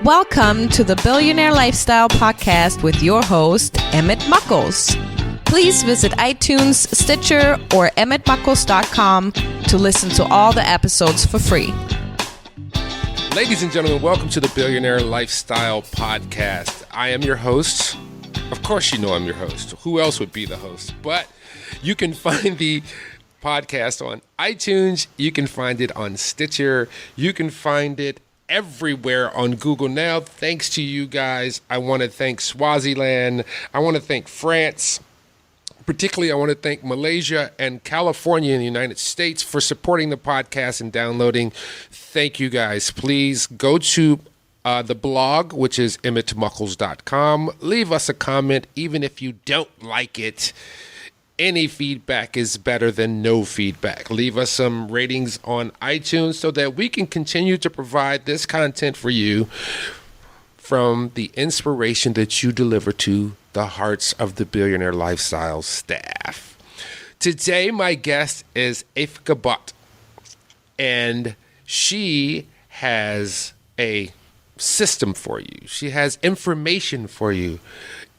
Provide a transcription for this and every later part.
Welcome to the Billionaire Lifestyle Podcast with your host, Emmett Muckles. Please visit iTunes, Stitcher, or emmettmuckles.com to listen to all the episodes for free. Ladies and gentlemen, welcome to the Billionaire Lifestyle Podcast. I am your host. Of course you know I'm your host. Who else would be the host? But you can find the podcast on iTunes. You can find it on Stitcher. You can find it everywhere on Google now. Thanks to you guys. I want to thank Swaziland. I want to thank France. Particularly, I want to thank Malaysia and California in the United States for supporting the podcast and downloading. Thank you guys. Please go to the blog, which is emmettmuckles.com. Leave us a comment, even if you don't like it. Any feedback is better than no feedback. Leave us some ratings on iTunes so that we can continue to provide this content for you from the inspiration that you deliver to the hearts of the Billionaire Lifestyle staff. Today, my guest is Efke Butt, and she has a system for you. She has information for you,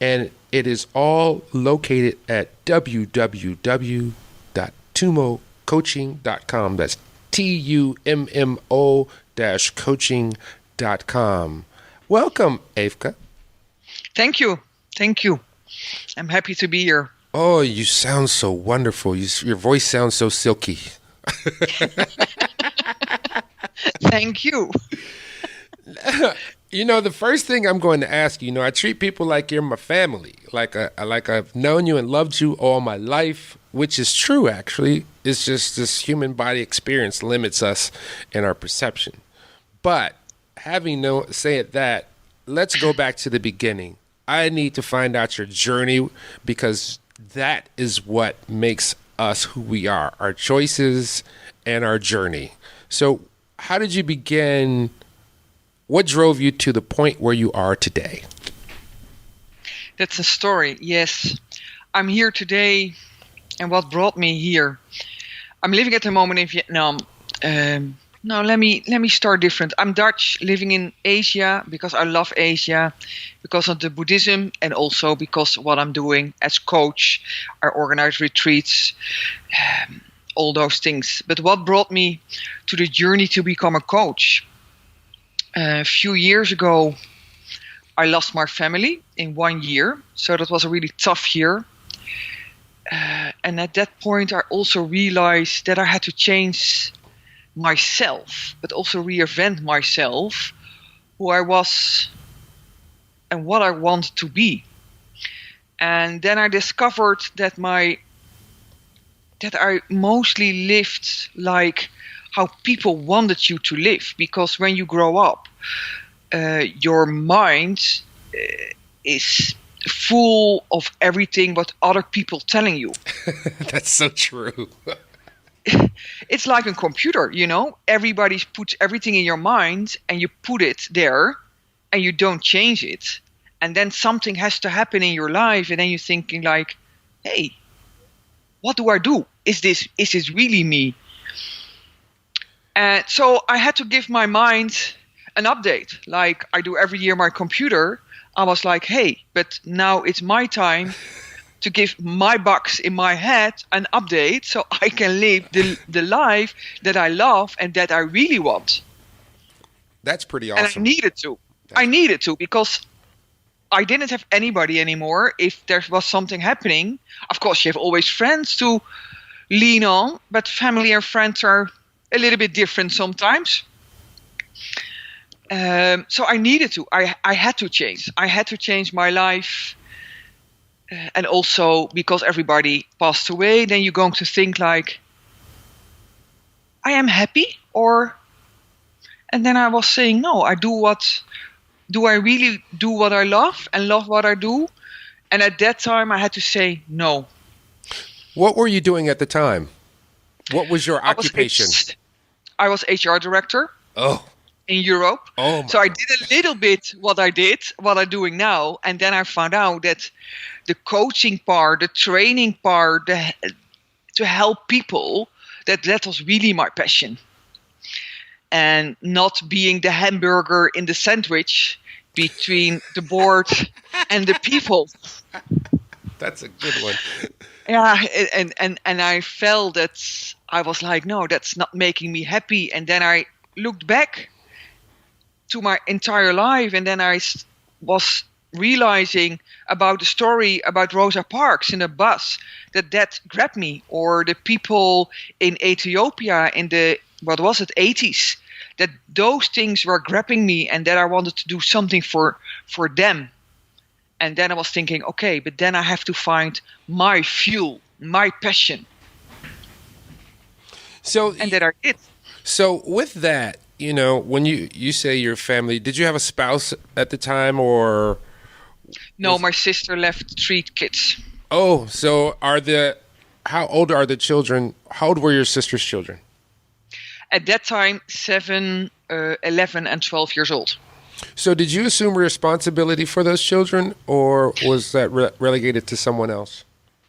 and it is all located at www.tummocoaching.com. That's TUMMO-coaching.com. Welcome, Efke. Thank you. I'm happy to be here. Oh, you sound so wonderful. Your voice sounds so silky. Thank you. You know, the first thing I'm going to ask you, I treat people like you're my family, like I've known you and loved you all my life, which is true, actually. It's just this human body experience limits us in our perception. But having said that, let's go back to the beginning. I need to find out your journey because that is what makes us who we are, our choices and our journey. So how did you begin? What drove you to the point where you are today? That's a story, yes. I'm here today, and what brought me here? I'm living at the moment in Vietnam. No, let me start different. I'm Dutch, living in Asia because I love Asia, because of the Buddhism, and also because what I'm doing as coach. I organize retreats, all those things. But what brought me to the journey to become a coach? A few years ago, I lost my family in 1 year. So that was a really tough year. And at that point, I also realized that I had to change myself, but also reinvent myself, who I was and what I want to be. And then I discovered that I mostly lived like how people wanted you to live, because when you grow up, your mind is full of everything what other people telling you. That's so true. It's like a computer, everybody puts everything in your mind and you put it there and you don't change it. And then something has to happen in your life, and then you're thinking like, hey, what do I do? Is this really me? And so I had to give my mind an update, like I do every year my computer. I was like, hey, but now it's my time to give my box in my head an update so I can live the life that I love and that I really want. That's pretty awesome. And I needed to because I didn't have anybody anymore. If there was something happening, of course you have always friends to lean on, but family and friends are a little bit different sometimes. So I needed to. I had to change. I had to change my life. And also because everybody passed away, then you're going to think like, I am happy? And then I was saying, no, do I really do what I love and love what I do? And at that time I had to say no. What were you doing at the time? What was your occupation? I was HR director. Oh. In Europe. Oh. So I did a little bit what I'm doing now. And then I found out that the coaching part, the training part, to help people, that was really my passion. and not being the hamburger in the sandwich between the board and the people. That's a good one. Yeah, and I felt that I was like, no, that's not making me happy. And then I looked back to my entire life, and then I was realizing about the story about Rosa Parks in a bus that grabbed me, or the people in Ethiopia in the 80s, that those things were grabbing me, and that I wanted to do something for them. And then I was thinking, okay, but then I have to find my fuel, my passion. And that I did. So with that, when you say your family, did you have a spouse at the time, or? No, my sister left 3 kids. Oh, so how old are the children? How old were your sister's children? At that time, 7, 11, and 12 years old. So did you assume responsibility for those children, or was that relegated to someone else?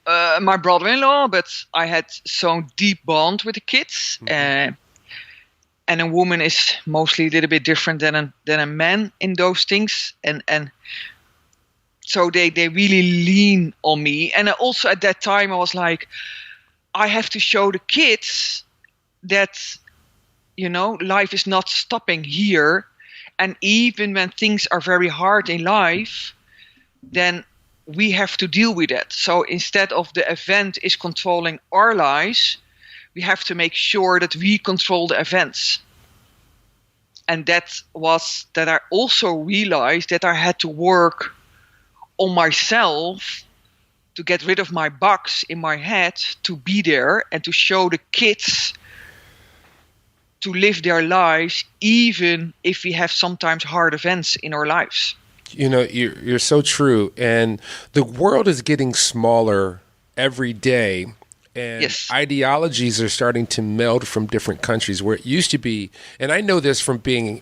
My brother-in-law, but I had some deep bond with the kids. Mm-hmm. And a woman is mostly a little bit different than a man in those things. And so they really lean on me. And also at that time, I was like, I have to show the kids that, life is not stopping here. And even when things are very hard in life, then we have to deal with it. So instead of the event is controlling our lives, we have to make sure that we control the events. And that I also realized that I had to work on myself to get rid of my box in my head, to be there and to show the kids to live their lives, even if we have sometimes hard events in our lives. You're so true. And the world is getting smaller every day. And yes. Ideologies are starting to meld from different countries, where it used to be, and I know this from being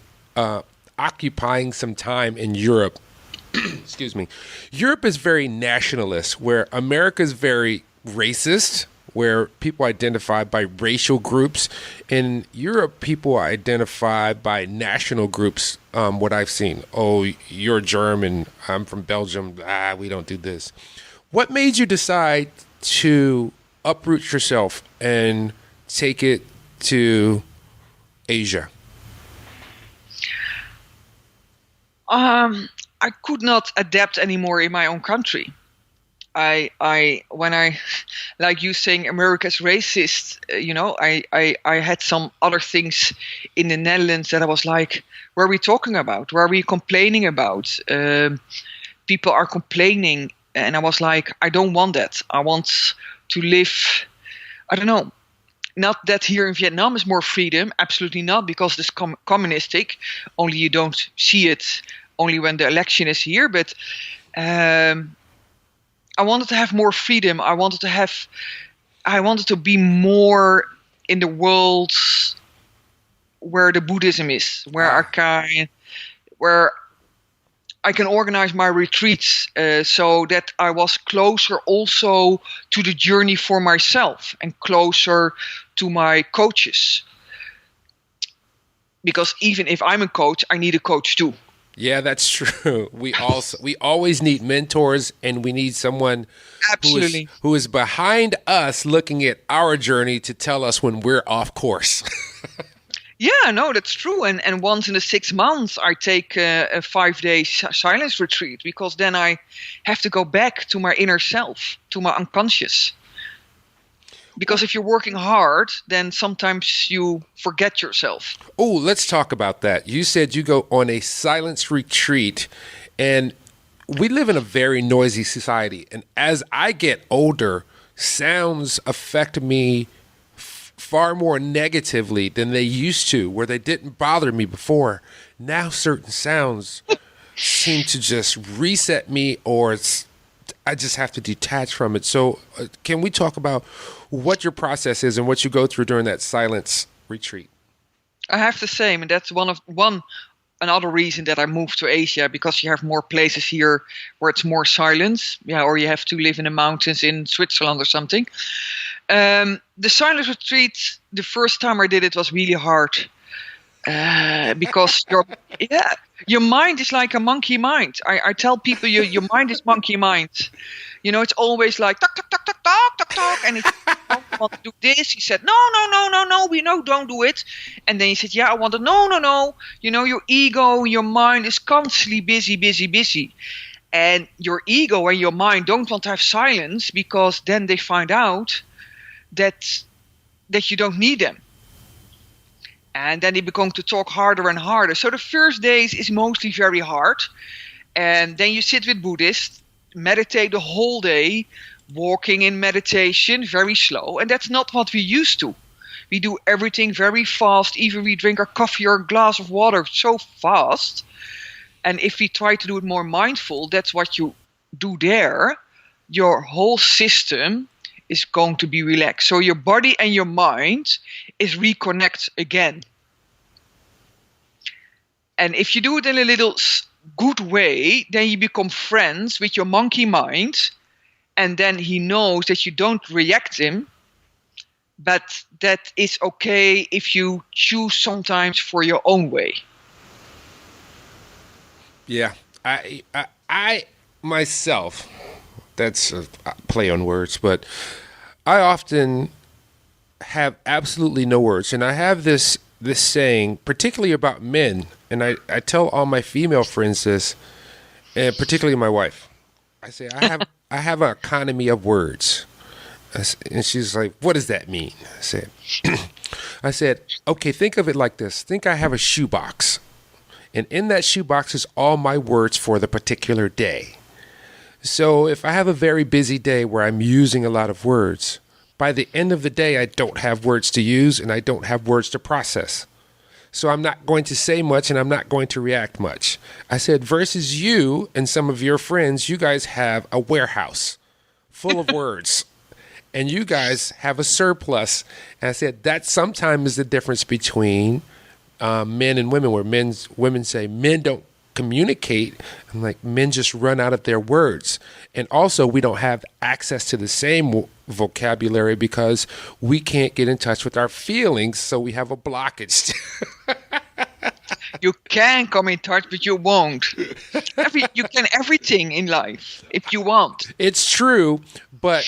occupying some time in Europe. Excuse me. Europe is very nationalist, where America is very racist, where people identify by racial groups. In Europe, people identify by national groups, what I've seen. Oh, you're German, I'm from Belgium, we don't do this. What made you decide to uproot yourself and take it to Asia? I could not adapt anymore in my own country. When I, like you saying, America's racist, I had some other things in the Netherlands that I was like, what are we talking about? What are we complaining about? People are complaining, and I was like, I don't want that. I want to live, I don't know, not that here in Vietnam is more freedom, absolutely not, because it's communistic, only you don't see it only when the election is here, but I wanted to have more freedom. I wanted to be more in the world where the Buddhism is, where I can organize my retreats, so that I was closer also to the journey for myself and closer to my coaches. Because even if I'm a coach, I need a coach too. Yeah, that's true. We always need mentors, and we need someone who is behind us looking at our journey to tell us when we're off course. Yeah, no, that's true. And once in the 6 months, I take a 5-day silence retreat, because then I have to go back to my inner self, to my unconscious. Because if you're working hard, then sometimes you forget yourself. Oh, let's talk about that. You said you go on a silence retreat, and we live in a very noisy society. And as I get older, sounds affect me far more negatively than they used to, where they didn't bother me before. Now certain sounds seem to just reset me, or I just have to detach from it. So can we talk about what your process is and what you go through during that silence retreat? I have the same, and that's another reason that I moved to Asia, because you have more places here where it's more silence, or you have to live in the mountains in Switzerland or something. The silence retreat, the first time I did it was really hard. because your mind is like a monkey mind. I tell people your mind is monkey mind. It's always like talk, talk, talk, talk, talk, talk, talk, and if you don't want to do this, he said no, we know, don't do it, and then he said I want it, no. Your ego, your mind is constantly busy, and your ego and your mind don't want to have silence, because then they find out that you don't need them. And then they begin to talk harder and harder. So the first days is mostly very hard. And then you sit with Buddhists, meditate the whole day, walking in meditation, very slow. And that's not what we used to. We do everything very fast. Even we drink our coffee or a glass of water so fast. And if we try to do it more mindful, that's what you do there. Your whole system is going to be relaxed. So your body and your mind is reconnect again. And if you do it in a little good way, then you become friends with your monkey mind, and then he knows that you don't react him, but that it's okay if you choose sometimes for your own way. Yeah, I myself, that's a play on words, but I often have absolutely no words. And I have this saying, particularly about men, and I tell all my female friends this, and particularly my wife. I say, I have an economy of words. And she's like, what does that mean? I said, okay, think of it like this. Think I have a shoebox. And in that shoebox is all my words for the particular day. So if I have a very busy day where I'm using a lot of words, by the end of the day, I don't have words to use and I don't have words to process. So I'm not going to say much and I'm not going to react much. I said, versus you and some of your friends, you guys have a warehouse full of words. And you guys have a surplus. And I said, that sometimes is the difference between men and women, where women say men don't communicate. I'm like, men just run out of their words. And also, we don't have access to the same vocabulary because we can't get in touch with our feelings, so we have a blockage. You can come in touch, but you won't. You can everything in life if you want. It's true, but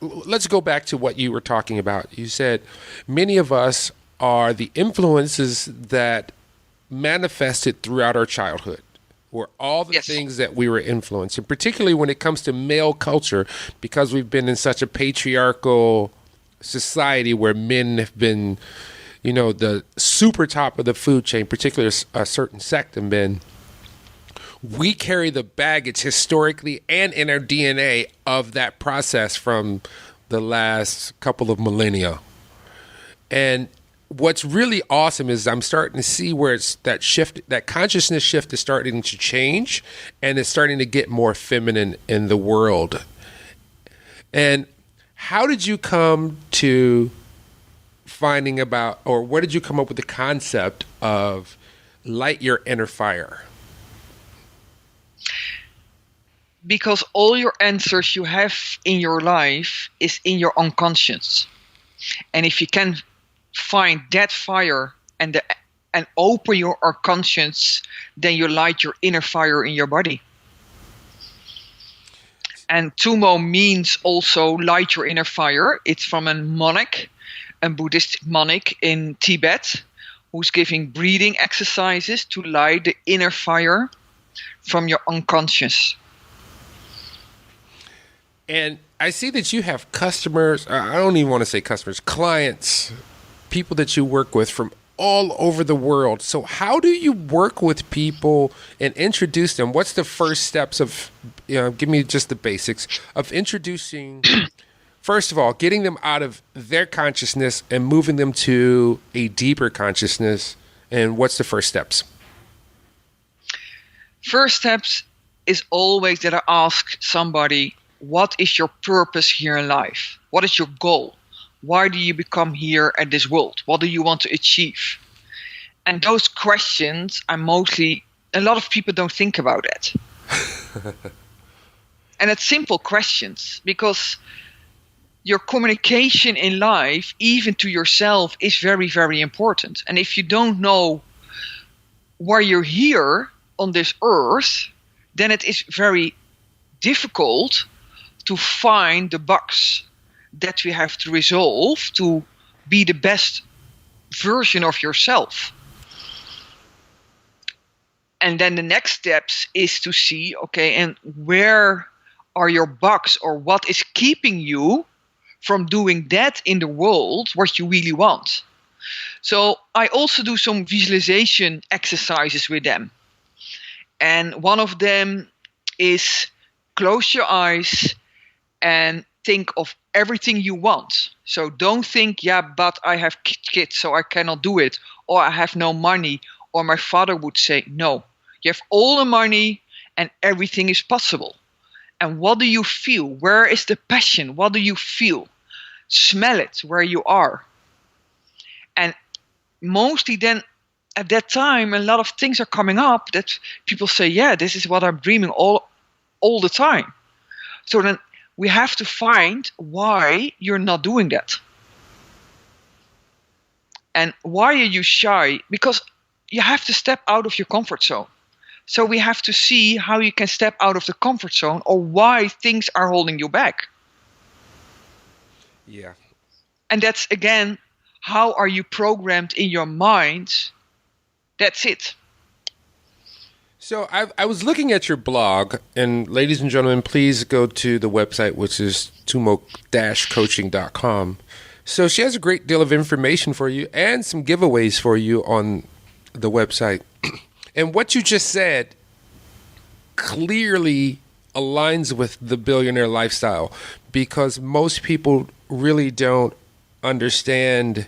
let's go back to what you were talking about. You said many of us are the influences that manifested throughout our childhood, or all the things that we were influenced, and particularly when it comes to male culture, because we've been in such a patriarchal society where men have been, the super top of the food chain, particularly a certain sect of men. We carry the baggage historically and in our DNA of that process from the last couple of millennia. And what's really awesome is I'm starting to see where it's that shift, that consciousness shift is starting to change, and it's starting to get more feminine in the world. And how did you come to finding about, or where did you come up with the concept of light your inner fire? Because all your answers you have in your life is in your unconscious. And if you can find that fire and open your conscience, then you light your inner fire in your body. And Tumo means also light your inner fire. It's from a monk, a Buddhist monk in Tibet, who's giving breathing exercises to light the inner fire from your unconscious. And I see that you have customers, I don't even want to say customers, clients, people that you work with from all over the world. So how do you work with people and introduce them? What's the first steps of, give me just the basics of introducing, first of all, getting them out of their consciousness and moving them to a deeper consciousness? And what's the first steps? First steps is always that I ask somebody, what is your purpose here in life? What is your goal? Why do you become here at this world? What do you want to achieve? And those questions are mostly, a lot of people don't think about it. And it's simple questions, because your communication in life, even to yourself, is very, very important. And if you don't know why you're here on this earth, then it is very difficult to find the bugs that we have to resolve to be the best version of yourself. And then the next steps is to see, okay, and where are your bugs, or what is keeping you from doing that in the world what you really want. So I also do some visualization exercises with them. And one of them is close your eyes and think of everything you want. So don't think, yeah, but I have kids, so I cannot do it, or I have no money, or my father would say, no, you have all the money and everything is possible. And what do you feel? Where is the passion? What do you feel? Smell it where you are. And mostly then at that time, a lot of things are coming up that people say, yeah, this is what I'm dreaming all the time. So then we have to find why you're not doing that. And why are you shy? Because you have to step out of your comfort zone. So we have to see how you can step out of the comfort zone, or why things are holding you back. Yeah. And that's, again, how are you programmed in your mind? That's it. So I was looking at your blog, and ladies and gentlemen, please go to the website, which is tummo-coaching.com. So she has a great deal of information for you and some giveaways for you on the website. And what you just said clearly aligns with the billionaire lifestyle, because most people really don't understand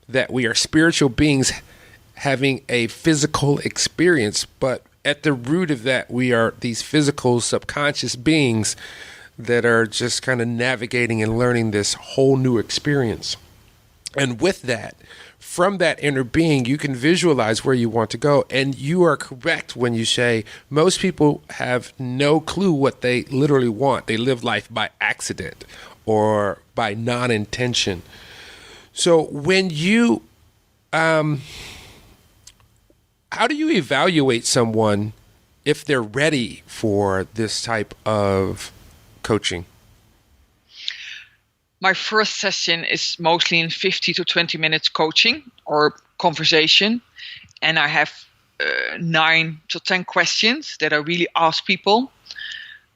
that we are spiritual beings having a physical experience, but at the root of that, we are these physical subconscious beings that are just kind of navigating and learning this whole new experience. And with that, from that inner being, you can visualize where you want to go. And you are correct when you say most people have no clue what they literally want. They live life by accident or by non-intention. So when you, how do you evaluate someone if they're ready for this type of coaching? My first session is mostly in 50 to 20 minutes coaching or conversation. And I have 9 to 10 questions that I really ask people.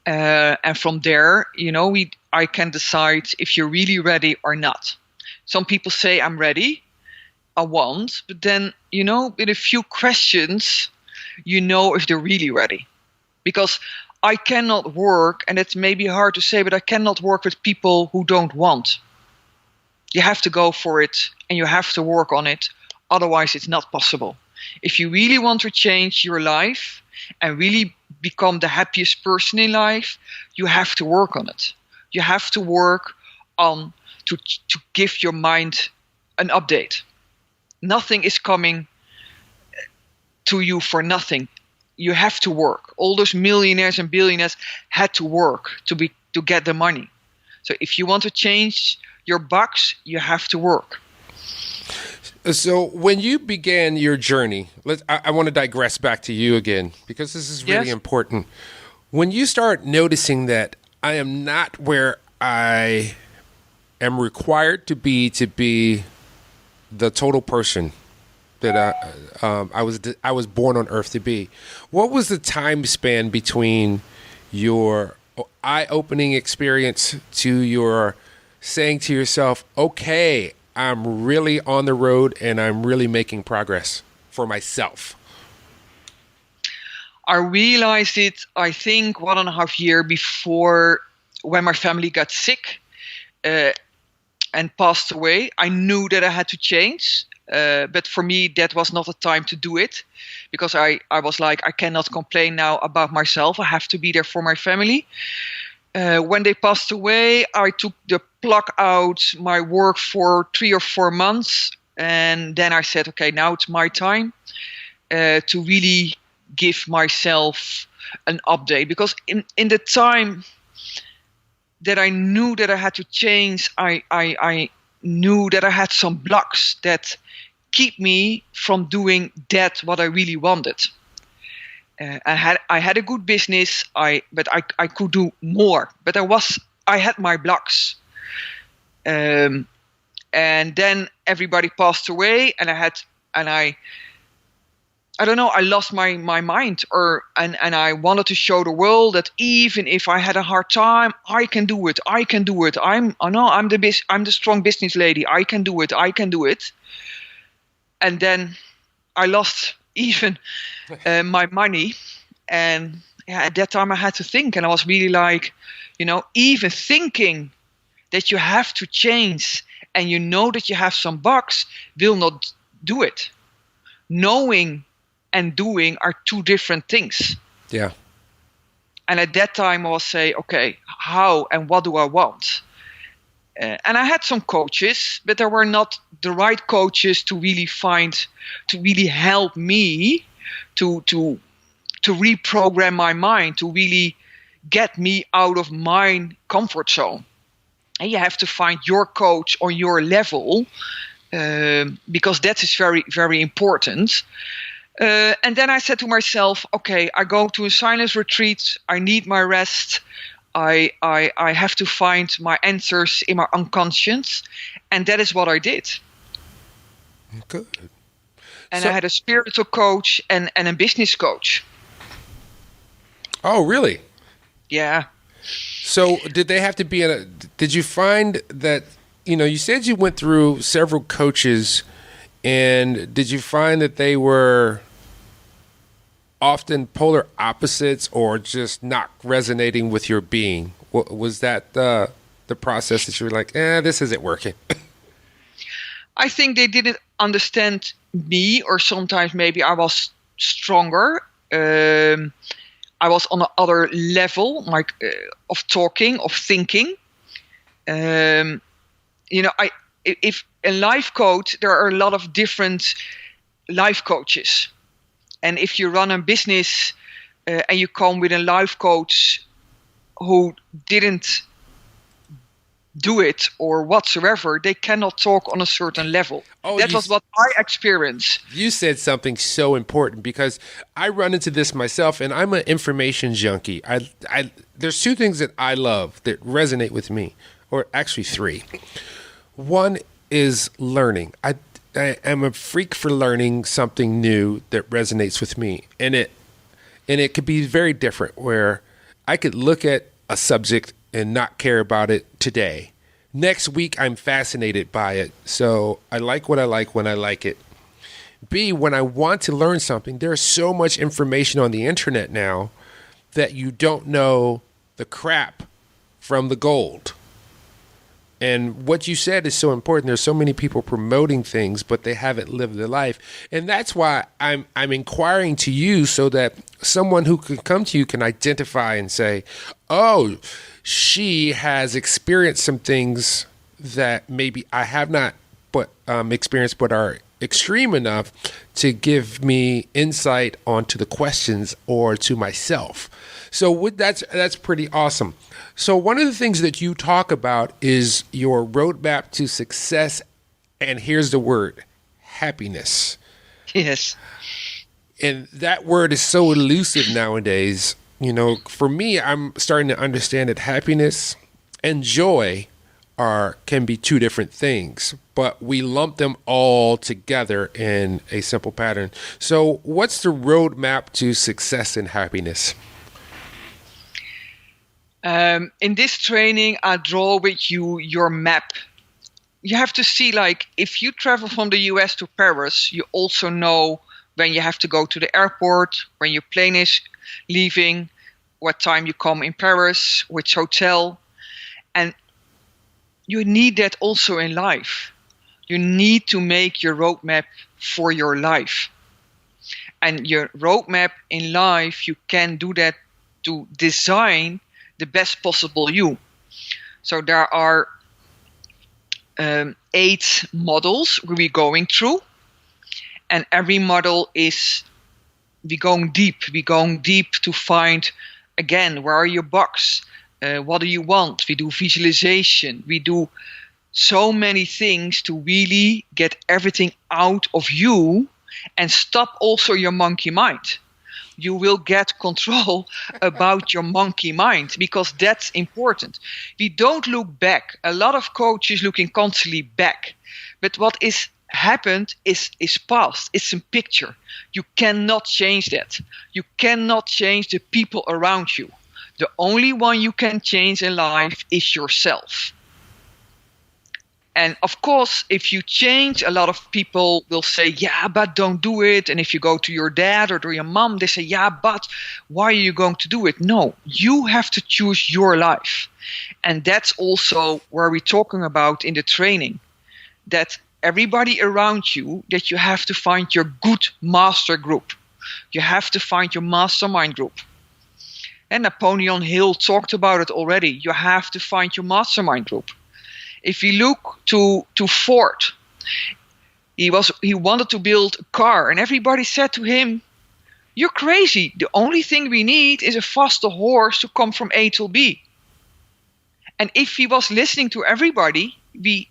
And from there, I can decide if you're really ready or not. Some people say, I'm ready, I want. But then, in a few questions, if they're really ready. Because I cannot work, and it's maybe hard to say, but I cannot work with people who don't want. You have to go for it, and you have to work on it. Otherwise, it's not possible. If you really want to change your life and really become the happiest person in life, you have to work on it. You have to work on to give your mind an update. Nothing is coming to you for nothing. You have to work. All those millionaires and billionaires had to work to get the money. So if you want to change your bucks, you have to work. So when you began your journey, I want to digress back to you again, because this is really important. When you start noticing that I am not where I am required to be the total person that I was born on earth to be, what was the time span between your eye-opening experience to your saying to yourself, okay, I'm really on the road and I'm really making progress for myself? I realized it, I think, 1.5 years before, when my family got sick and passed away. I knew that I had to change. But for me, that was not the time to do it, because I was like, I cannot complain now about myself. I have to be there for my family. When they passed away, I took the plug out my work for 3 or 4 months. And then I said, okay, now it's my time to really give myself an update. Because in the time that I knew that I had to change. I knew that I had some blocks that keep me from doing that what I really wanted. I had a good business, but I could do more. But I had my blocks. And then everybody passed away, and I don't know, I lost my mind, and I wanted to show the world that even if I had a hard time, I can do it. I'm the strong business lady. I can do it. And then I lost even my money, and at that time I had to think, and I was really like, even thinking that you have to change, and that you have some bugs, will not do it. Knowing and doing are two different things. Yeah. And at that time I was say, okay, how and what do I want? And I had some coaches, but they were not the right coaches to really help me to reprogram my mind, to really get me out of my comfort zone. And you have to find your coach on your level, because that is very, very important. And then I said to myself, okay, I go to a silence retreat. I need my rest. I have to find my answers in my unconscious. And that is what I did. Good. And I had a spiritual coach and a business coach. Oh, really? Yeah. So did they have to be did you find that, you said you went through several coaches, and did you find that they were often polar opposites or just not resonating with your being? Was that the process that you were like, this isn't working? I think they didn't understand me, or sometimes maybe I was stronger. I was on another level of talking, of thinking. If a life coach, there are a lot of different life coaches. And if you run a business and you come with a life coach who didn't do it or whatsoever, they cannot talk on a certain level. That was what I experienced. You said something so important, because I run into this myself, and I'm an information junkie. There's two things that I love that resonate with me, or actually three. One is learning. I am a freak for learning something new that resonates with me, and it could be very different, where I could look at a subject and not care about it today. Next week, I'm fascinated by it. So I like what I like when I like it. B, when I want to learn something, there's so much information on the internet now that you don't know the crap from the gold. And what you said is so important. There's so many people promoting things, but they haven't lived their life. And that's why I'm inquiring to you, so that someone who can come to you can identify and say, oh, she has experienced some things that maybe I have not experienced, but are extreme enough to give me insight onto the questions or to myself. So that's pretty awesome. So one of the things that you talk about is your roadmap to success, and here's the word, happiness. Yes. And that word is so elusive nowadays. For me, I'm starting to understand that happiness and joy can be two different things, but we lump them all together in a simple pattern. So what's the roadmap to success and happiness? In this training, I draw with you your map. You have to see, if you travel from the US to Paris, you also know when you have to go to the airport, when your plane is leaving, what time you come in Paris, which hotel. And you need that also in life. You need to make your roadmap for your life. And your roadmap in life, you can do that to design the best possible you. So there are 8 models we're going through. And every model is, we're going deep to find, again, where are your bugs? what do you want? We do visualization. We do so many things to really get everything out of you and stop also your monkey mind. You will get control about your monkey mind, because that's important. We don't look back. A lot of coaches looking constantly back. But what is happened is past. It's a picture. You cannot change that. You cannot change the people around you. The only one you can change in life is yourself. And of course, if you change, a lot of people will say, yeah, but don't do it. And if you go to your dad or to your mom, they say, yeah, but why are you going to do it? No, you have to choose your life. And that's also where we're talking about in the training, that everybody around you, that you have to find your good master group. You have to find your mastermind group. And Napoleon Hill talked about it already. You have to find your mastermind group. If you look to Ford, he wanted to build a car, and everybody said to him, "You're crazy. The only thing we need is a faster horse to come from A to B." And if he was listening to everybody, we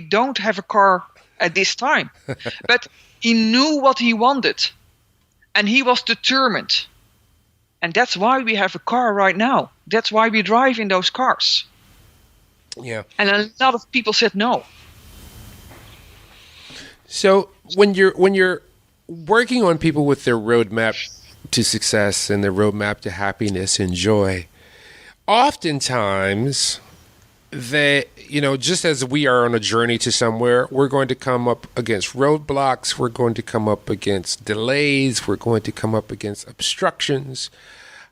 don't have a car at this time. But he knew what he wanted, and he was determined. And that's why we have a car right now. That's why we drive in those cars. Yeah. And a lot of people said no. So when you're working on people with their roadmap to success and their roadmap to happiness and joy, oftentimes they, just as we are on a journey to somewhere, we're going to come up against roadblocks, we're going to come up against delays, we're going to come up against obstructions.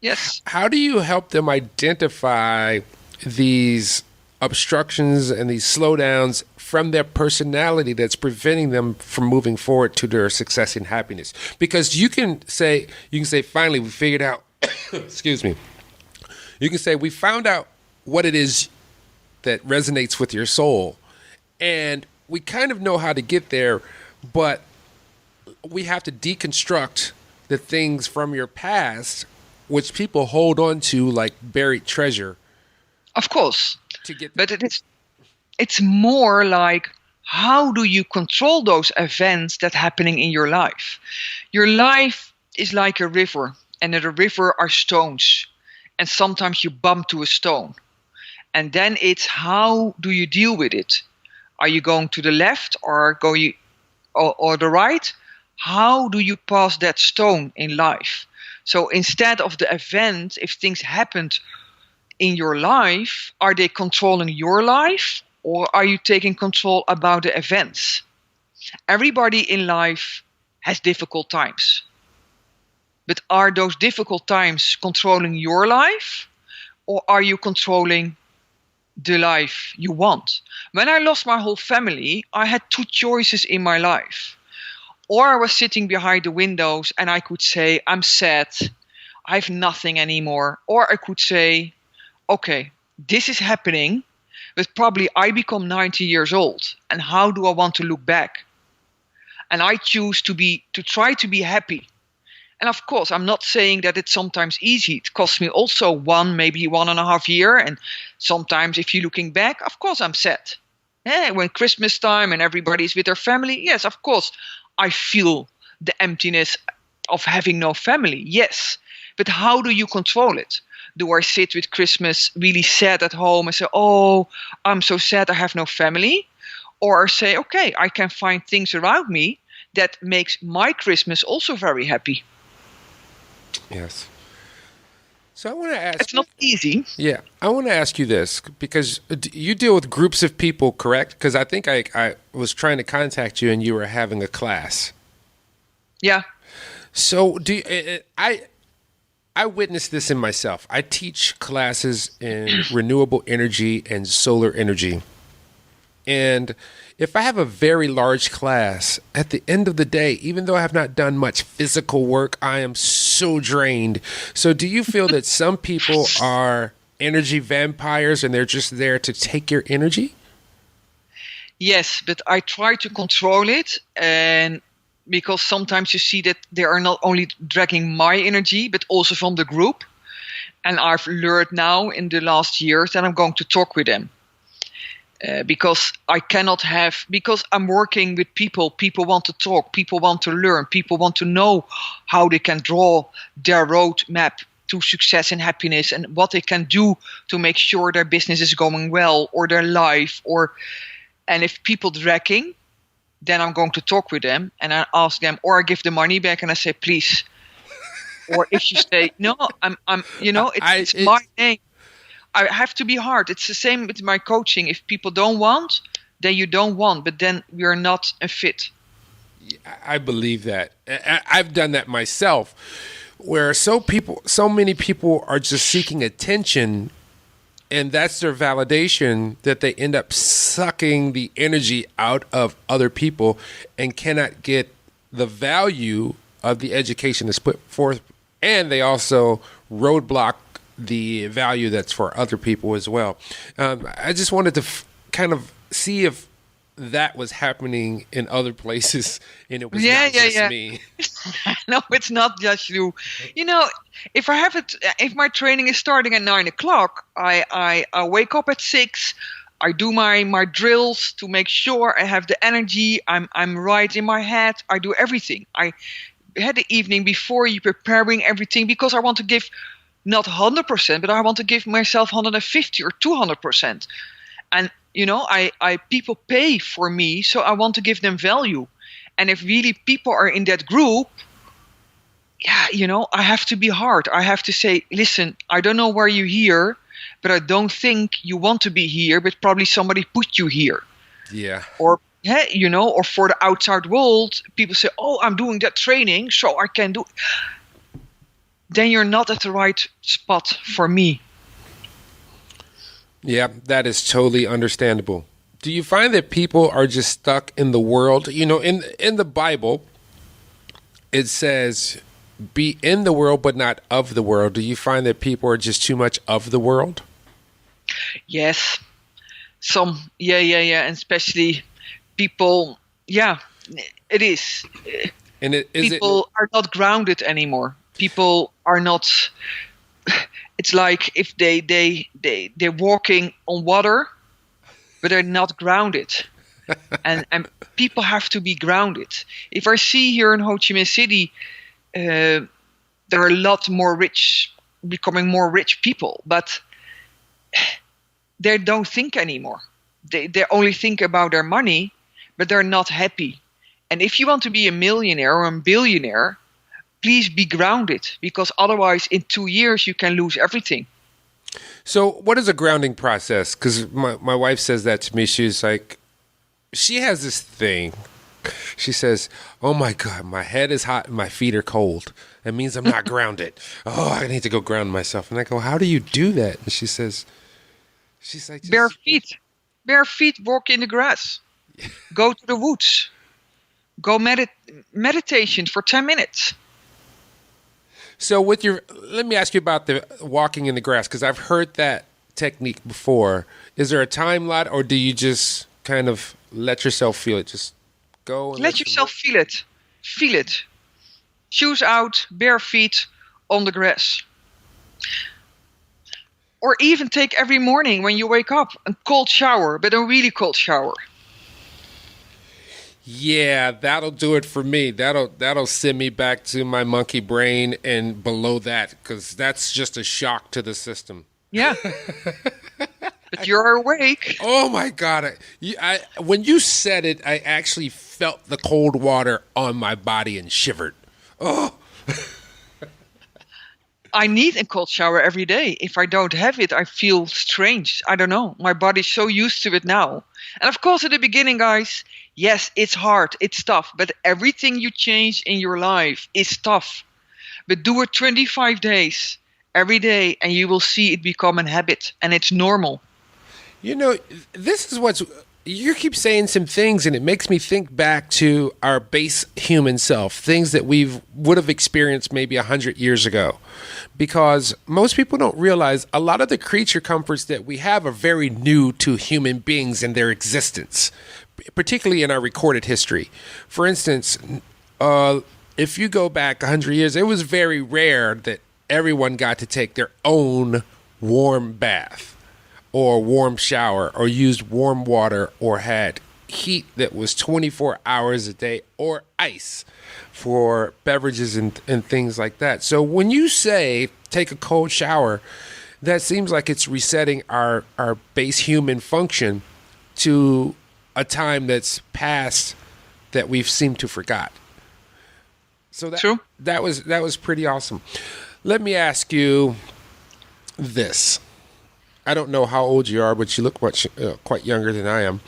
Yes. How do you help them identify these obstructions and these slowdowns from their personality that's preventing them from moving forward to their success and happiness? Because you can say, finally, we figured out, excuse me. You can say, we found out what it is that resonates with your soul, and we kind of know how to get there, but we have to deconstruct the things from your past, which people hold on to like buried treasure. Of course. But it's more like, how do you control those events that are happening in your life? Your life is like a river, and in the river are stones. And sometimes you bump to a stone. And then it's, how do you deal with it? Are you going to the left or or the right? How do you pass that stone in life? So instead of the event, if things happened in your life, are they controlling your life, or are you taking control about the events? Everybody in life has difficult times. But are those difficult times controlling your life, or are you controlling the life you want? When I lost my whole family, I had two choices in my life. Or I was sitting behind the windows and I could say, I'm sad, I have nothing anymore. Or I could say, okay, this is happening, but probably I become 90 years old. And how do I want to look back? And I choose to try to be happy. And of course, I'm not saying that it's sometimes easy. It costs me also maybe 1.5 years. And sometimes if you're looking back, of course I'm sad. When Christmas time and everybody's with their family, yes, of course, I feel the emptiness of having no family. Yes. But how do you control it? Do I sit with Christmas really sad at home and say, oh, I'm so sad I have no family? Or say, okay, I can find things around me that makes my Christmas also very happy. Yes. So I want to ask... It's not easy. Yeah. I want to ask you this, because you deal with groups of people, correct? Because I think I was trying to contact you and you were having a class. Yeah. So I witnessed this in myself. I teach classes in renewable energy and solar energy. And if I have a very large class, at the end of the day, even though I have not done much physical work, I am so drained. So do you feel that some people are energy vampires and they're just there to take your energy? Yes, but I try to control it, and because sometimes you see that they are not only dragging my energy, but also from the group. And I've learned now in the last years that I'm going to talk with them. Because I cannot have, because I'm working with people want to talk, people want to learn, people want to know how they can draw their roadmap to success and happiness and what they can do to make sure their business is going well or their life. And if people dragging, then I'm going to talk with them and I ask them, or I give the money back and I say, please. Or if you say, no, it's my name. I have to be hard. It's the same with my coaching. If people don't want, then you don't want, but then we are not a fit. I believe that. I've done that myself, where so many people are just seeking attention, and that's their validation, that they end up sucking the energy out of other people and cannot get the value of the education that's put forth, and they also roadblock the value that's for other people as well. I just wanted to kind of see if that was happening in other places and it was not just me. No, it's not just you. If my training is starting at 9:00, I wake up at 6. I do my drills to make sure I have the energy. I'm right in my head. I do everything. I had the evening before you preparing everything because I want to give not 100%, but I want to give myself 150 or 200%. And, people pay for me, so I want to give them value. And if really people are in that group, I have to be hard. I have to say, listen, I don't know where you're here, but I don't think you want to be here, but probably somebody put you here. Yeah. Or for the outside world, people say, oh, I'm doing that training, so I can do. Then you're not at the right spot for me. Yeah, that is totally understandable. Do you find that people are just stuck in the world? In the Bible, it says, be in the world, but not of the world. Do you find that people are just too much of the world? Yes. Some, and especially people, it is. And people are not grounded anymore. People are not. It's like if they're walking on water, but they're not grounded. and people have to be grounded. If I see here in Ho Chi Minh City, there are a lot more becoming more rich people, but they don't think anymore. They only think about their money, but they're not happy. And if you want to be a millionaire or a billionaire, please be grounded, because otherwise in 2 years you can lose everything. So what is a grounding process? Because my wife says that to me. She's like, she has this thing. She says, oh my God, my head is hot and my feet are cold. That means I'm not grounded. Oh, I need to go ground myself. And I go, how do you do that? And she's like, bare feet, walk in the grass, go to the woods, go meditation for 10 minutes. So let me ask you about the walking in the grass, because I've heard that technique before. Is there a time lot, or do you just kind of let yourself feel it? Just go and let yourself feel it. Feel it. Shoes out, bare feet on the grass. Or even take every morning when you wake up a cold shower, but a really cold shower. Yeah, that'll do it for me. That'll send me back to my monkey brain and below that, because that's just a shock to the system. Yeah. But you're awake. Oh my God. When you said it, I actually felt the cold water on my body and shivered. Oh. I need a cold shower every day. If I don't have it, I feel strange. I don't know. My body's so used to it now. And of course, at the beginning, guys, yes, it's hard. It's tough. But everything you change in your life is tough. But do it 25 days every day, and you will see it become a habit. And it's normal. This is you keep saying some things, and it makes me think back to our base human self, things that we would have experienced maybe 100 years ago. Because most people don't realize a lot of the creature comforts that we have are very new to human beings and their existence, particularly in our recorded history. For instance, if you go back 100 years, it was very rare that everyone got to take their own warm bath or warm shower or used warm water or had heat that was 24 hours a day or ice for beverages and things like that. So when you say take a cold shower, that seems like it's resetting our base human function to a time that's past that we've seemed to forgot. So True. that was pretty awesome. Let me ask you this. I don't know how old you are, but you look quite younger than I am.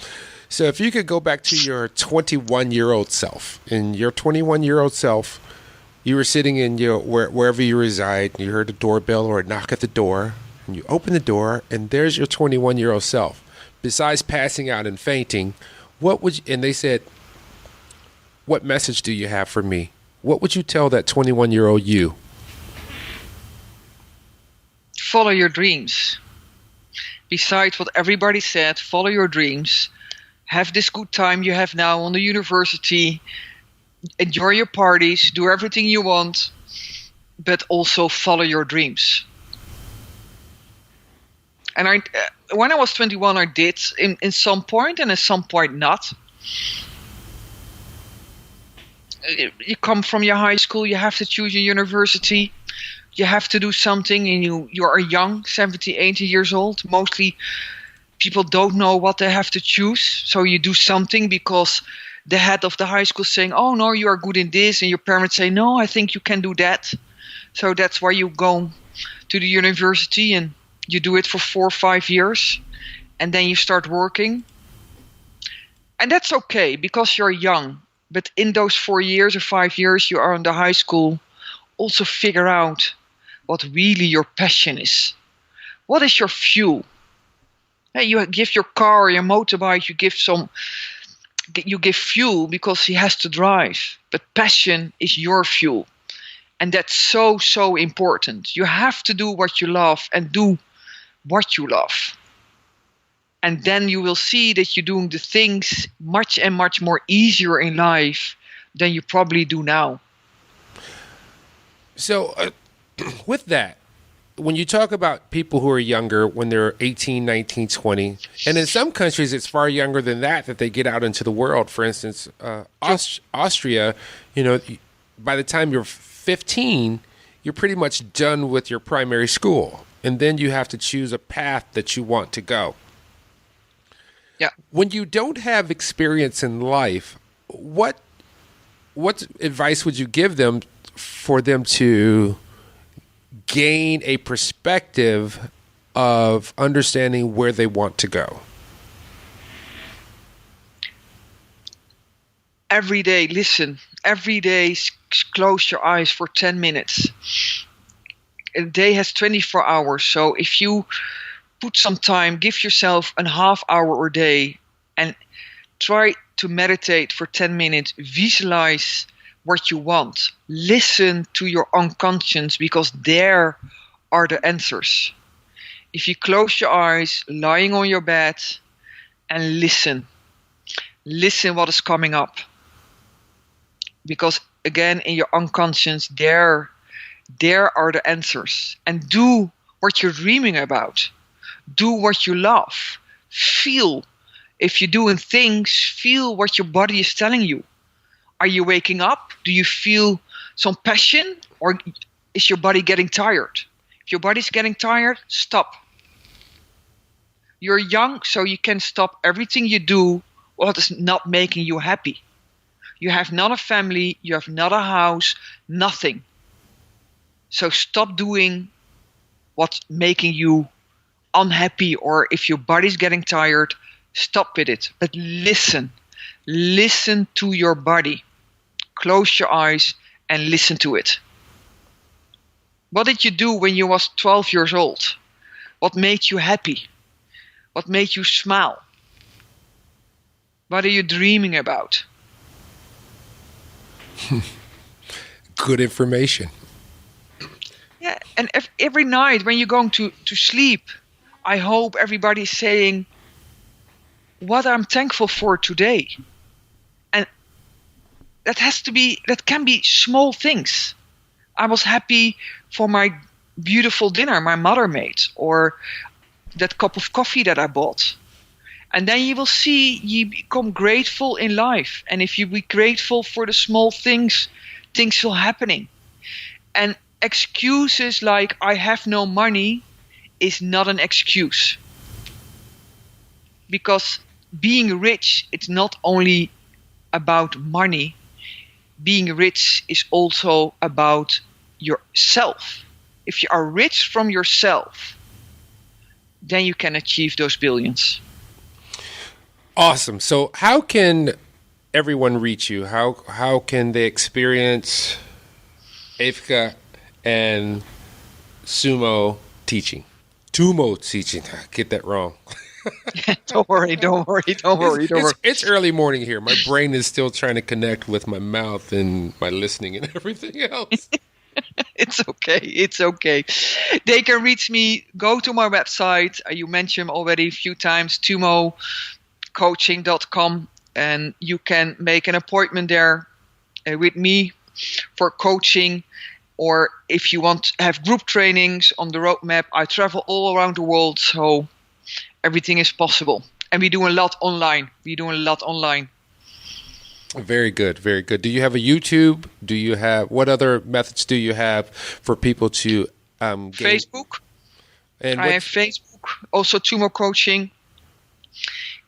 So if you could go back to your 21-year-old self, in your 21-year-old self, you were sitting in wherever you reside, and you heard a doorbell or a knock at the door, and you open the door, and there's your 21-year-old self. Besides passing out and fainting, and they said, "What message do you have for me?" What would you tell that 21-year-old you? Follow your dreams. Besides what everybody said, follow your dreams. Have this good time you have now on the university. Enjoy your parties. Do everything you want. But also follow your dreams. And when I was 21, I did in some point, and at some point not. You come from your high school, you have to choose your university. You have to do something, and you are young, 70, 80 years old. Mostly people don't know what they have to choose. So you do something because the head of the high school is saying, "Oh, no, you are good in this." And your parents say, "No, I think you can do that." So that's why you go to the university and you do it for 4 or 5 years. And then you start working. And that's okay because you're young. But in those 4 years or 5 years you are in the high school, also figure out what really your passion is. What is your fuel? Hey, you give your car or your motorbike, you give fuel because he has to drive. But passion is your fuel. And that's so, so important. You have to do what you love and do what you love. And then you will see that you're doing the things much and much more easier in life than you probably do now. So with that, when you talk about people who are younger, when they're 18, 19, 20, and in some countries it's far younger than that they get out into the world. For instance, Austria, by the time you're 15, you're pretty much done with your primary school. And then you have to choose a path that you want to go. Yeah. When you don't have experience in life, what advice would you give them for them to gain a perspective of understanding where they want to go? Every day, listen. Every day, close your eyes for 10 minutes. A day has 24 hours, so if you put some time, give yourself a half hour a day and try to meditate for 10 minutes. Visualize what you want. Listen to your unconscious because there are the answers. If you close your eyes, lying on your bed and listen what is coming up. Because again, in your unconscious, there are the answers. And do what you're dreaming about. Do what you love. Feel. If you're doing things, feel what your body is telling you. Are you waking up? Do you feel some passion? Or is your body getting tired? If your body's getting tired, stop. You're young, so you can stop everything you do what is not making you happy. You have not a family, you have not a house, nothing. So stop doing what's making you unhappy, or if your body's getting tired, stop with it. But listen to your body. Close your eyes and listen to it. What did you do when you was 12 years old? What made you happy? What made you smile? What are you dreaming about? Good information. Yeah, and every night when you're going to sleep, I hope everybody's saying, what I'm thankful for today. And that can be small things. I was happy for my beautiful dinner my mother made, or that cup of coffee that I bought. And then you will see you become grateful in life. And if you be grateful for the small things, things will happening. And excuses like I have no money is not an excuse. Because being rich, it's not only about money. Being rich is also about yourself. If you are rich from yourself, then you can achieve those billions. Awesome. So how can everyone reach you? How can they experience Eefke and Tumo teaching? I get that wrong. Don't worry. It's early morning here. My brain is still trying to connect with my mouth and my listening and everything else. It's okay. They can reach me. Go to my website. You mentioned already a few times, tumocoaching.com, and you can make an appointment there with me for coaching. Or if you want to have group trainings on the roadmap, I travel all around the world, so everything is possible. And we do a lot online. Very good, very good. Do you have a YouTube? What other methods do you have for people to Facebook. And I have Facebook, also Tumo Coaching.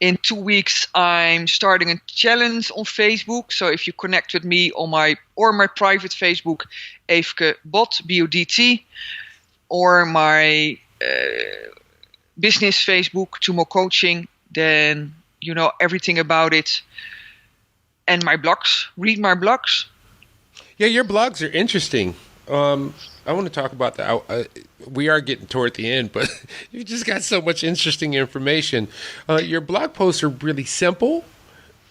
In 2 weeks, I'm starting a challenge on Facebook. So if you connect with me on my private Facebook, Eefke Bot, B-O-D-T, or my business Facebook, Tumo Coaching, then you know everything about it. And my blogs. Read my blogs. Yeah, your blogs are interesting. I want to talk about that. We are getting toward the end, but you just got so much interesting information. Your blog posts are really simple,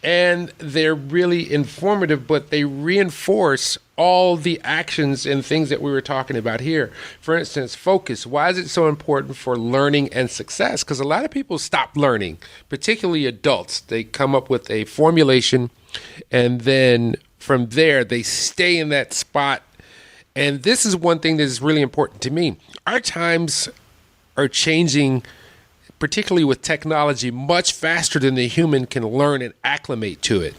and they're really informative, but they reinforce all the actions and things that we were talking about here. For instance, focus. Why is it so important for learning and success? Because a lot of people stop learning, particularly adults. They come up with a formulation, and then from there, they stay in that spot. And this is one thing that is really important to me. Our times are changing, particularly with technology, much faster than the human can learn and acclimate to it.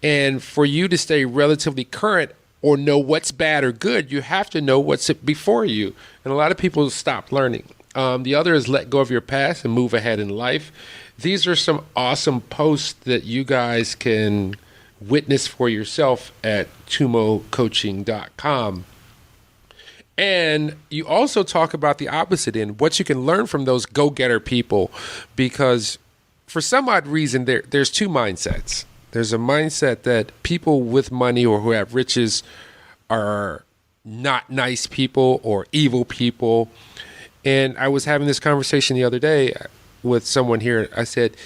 And for you to stay relatively current or know what's bad or good, you have to know what's before you. And a lot of people stop learning. The other is let go of your past and move ahead in life. These are some awesome posts that you guys can witness for yourself at tumocoaching.com. And you also talk about the opposite end, what you can learn from those go-getter people, because for some odd reason, there's two mindsets. There's a mindset that people with money or who have riches are not nice people or evil people. And I was having this conversation the other day with someone here. I said,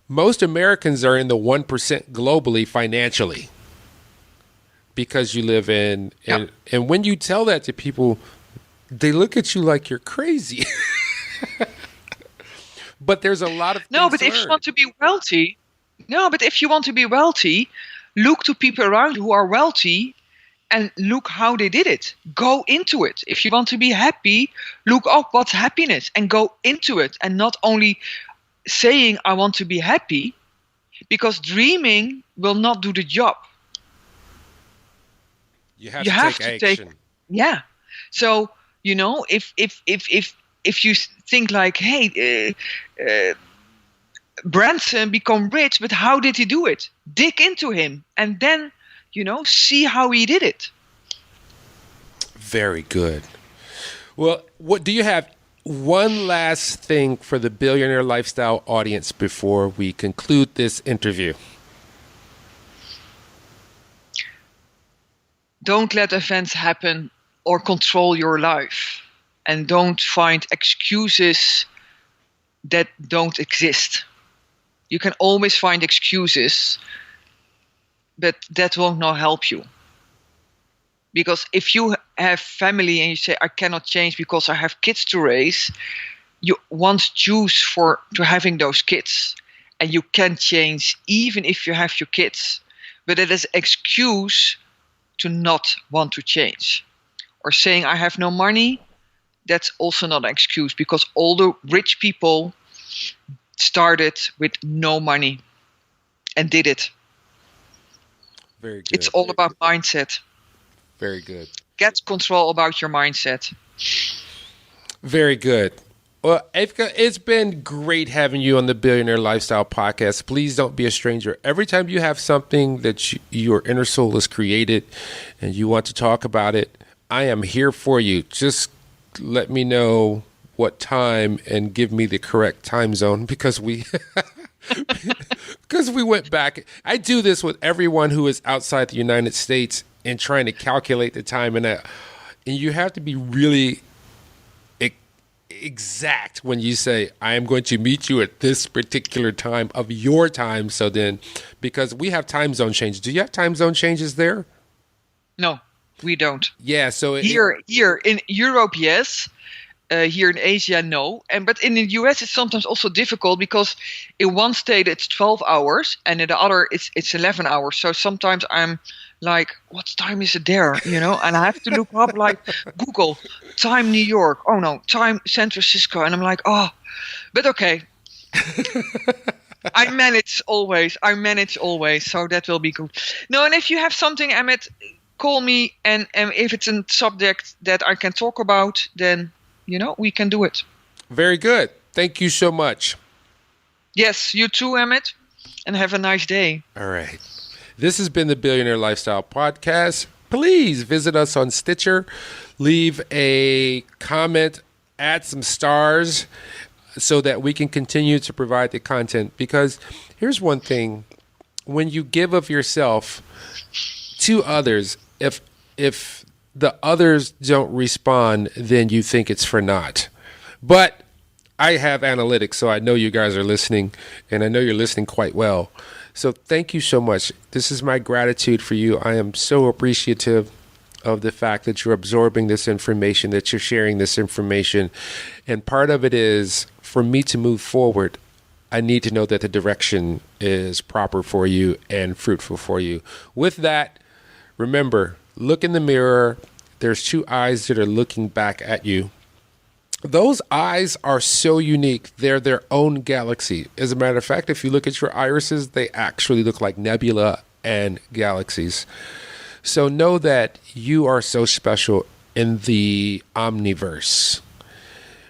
most Americans are in the 1% globally financially because you live in, and when you tell that to people, they look at you like you're crazy. But there's a lot of if you want to be wealthy, look to people around you who are wealthy and look how they did it. Go into it. If you want to be happy, look up what's happiness and go into it, and not only saying I want to be happy, because dreaming will not do the job. You have to take action. So if you think like, hey, Branson become rich, but how did he do it? Dig into him, and then see how he did it. Very good. Well, what do you have? One last thing for the Billionaire Lifestyle audience before we conclude this interview. Don't let events happen or control your life. And don't find excuses that don't exist. You can always find excuses, but that will not help you. Because if you have family and you say, I cannot change because I have kids to raise, you once choose to having those kids. And you can change even if you have your kids. But it is an excuse to not want to change. Or saying, I have no money, that's also not an excuse, because all the rich people started with no money and did it. Very good. It's all about mindset. Very good. Get control about your mindset. Very good. Well, Evka, it's been great having you on the Billionaire Lifestyle Podcast. Please don't be a stranger. Every time you have something that your inner soul has created and you want to talk about it, I am here for you. Just let me know what time and give me the correct time zone, because we went back. I do this with everyone who is outside the United States and trying to calculate the time, and you have to be really exact when you say, I am going to meet you at this particular time of your time. So then, because we have time zone changes. Do you have time zone changes there? No, we don't. Yeah. So here in Europe, yes. Here in Asia, no. But in the US, it's sometimes also difficult, because in one state it's 12 hours and in the other it's 11 hours. So sometimes I'm like, what time is it there? And I have to look up, like, Google time New York. Oh no, time San Francisco. And I'm like, oh, but okay. I manage always. So that will be good. No, and if you have something, Emmett, call me. And if it's a subject that I can talk about, then we can do it. Very good. Thank you so much. Yes, you too, Emmett, and have a nice day. All right. This has been the Billionaire Lifestyle Podcast. Please visit us on Stitcher. Leave a comment, add some stars so that we can continue to provide the content. Because here's one thing. When you give of yourself to others, if the others don't respond, then you think it's for naught. But I have analytics, so I know you guys are listening, and I know you're listening quite well. So thank you so much. This is my gratitude for you. I am so appreciative of the fact that you're absorbing this information, that you're sharing this information. And part of it is, for me to move forward, I need to know that the direction is proper for you and fruitful for you. With that, remember, look in the mirror. There's two eyes that are looking back at you. Those eyes are so unique. They're their own galaxy. As a matter of fact, if you look at your irises, they actually look like nebula and galaxies. So know that you are so special in the omniverse.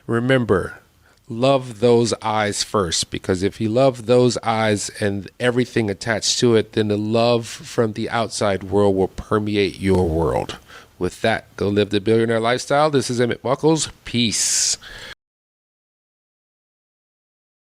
Remember, love those eyes first, because if you love those eyes and everything attached to it, then the love from the outside world will permeate your world. With that, go live the billionaire lifestyle. This is Emmett Muckles. Peace.